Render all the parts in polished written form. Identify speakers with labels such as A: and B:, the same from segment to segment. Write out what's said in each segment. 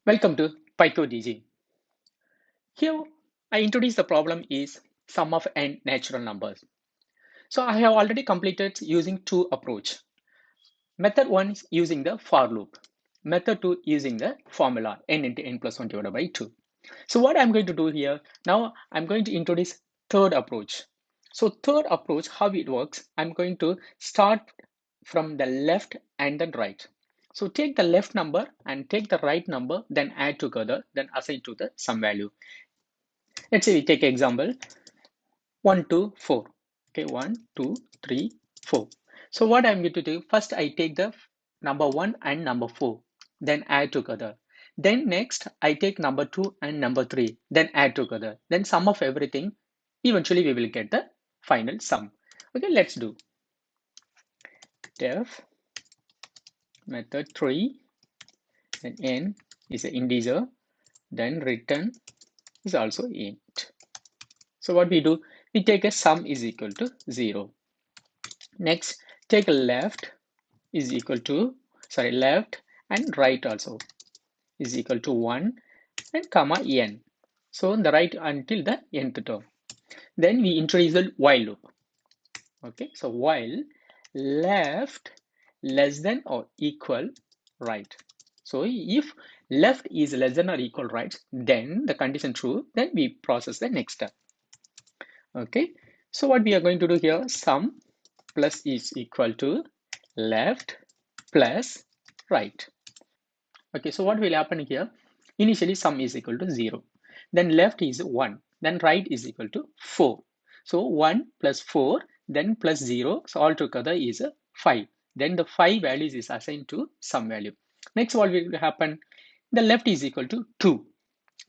A: Welcome to PyCodeDG. Here, I introduce the problem is sum of n natural numbers. So I have already completed using two approach. Method 1 is using the for loop. Method 2 using the formula n into n plus 1 divided by 2. So what I'm going to do here, now I'm going to introduce third approach. So third approach, how it works, I'm going to start from the left and then right. So take the left number and take the right number, then add together, then assign to the sum value. Let's say we take example 1, 2, 4. Okay, 1, 2, 3, 4. So what I'm going to do, first I take the number 1 and number 4, then add together. Then next I take number 2 and number 3, then add together. Then sum of everything, eventually we will get the final sum. Okay, let's do def method 3, then n is an integer, then return is also int. So what we do, we take a sum is equal to 0. Next, take a left is equal to, left and right also is equal to 1 and comma n. So the right until the nth term. Then we introduce the while loop. Okay, so while left less than or equal right. So if left is less than or equal right, then the condition true, then we process the next step. Okay, so what we are going to do here, sum plus is equal to left plus right. Okay, so what will happen here? Initially, sum is equal to 0. Then left is 1. Then right is equal to 4. So 1 plus 4, then plus 0. So altogether is 5. Then the 5 values is assigned to some value. Next, what will happen? The left is equal to 2.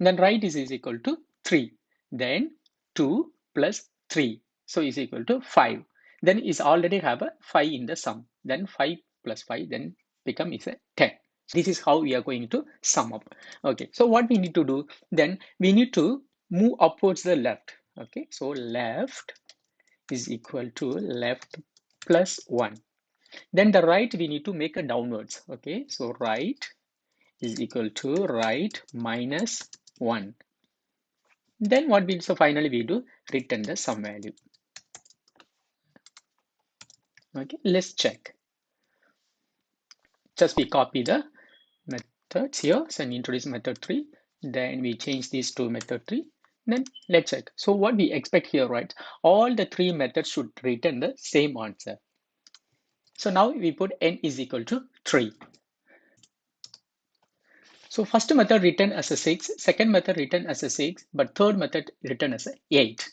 A: Then right is equal to 3. Then 2 plus 3. So is equal to 5. Then is already have a 5 in the sum. Then 5 plus 5 then become is a 10. This is how we are going to sum up. Okay, so what we need to do, then we need to move upwards the left. Okay, so left is equal to left plus 1. Then the right we need to make a downwards. Okay, so right is equal to right minus 1. Then what we, so finally we do return the sum value. Okay, let's check. Just we copy the methods here, so introduce method 3, then we change these to method 3, then let's check. So what we expect here, right, all the three methods should return the same answer. So now we put n is equal to 3. So first method return as a 6, second method return as a 6, but third method return as a 8.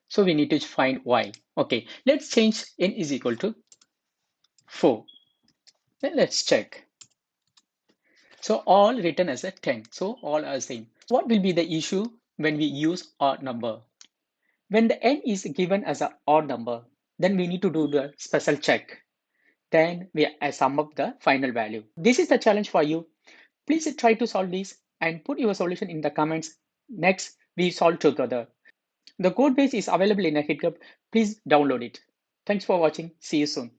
A: So we need to find y. Okay, let's change n is equal to 4. Then let's check. So all written as a 10. So all are same. What will be the issue when we use odd number? When the n is given as an odd number, then we need to do the special check. Then we sum up the final value. This is the challenge for you. Please try to solve this and put your solution in the comments. Next, we solve together. The code base is available in a GitHub. Please download it. Thanks for watching. See you soon.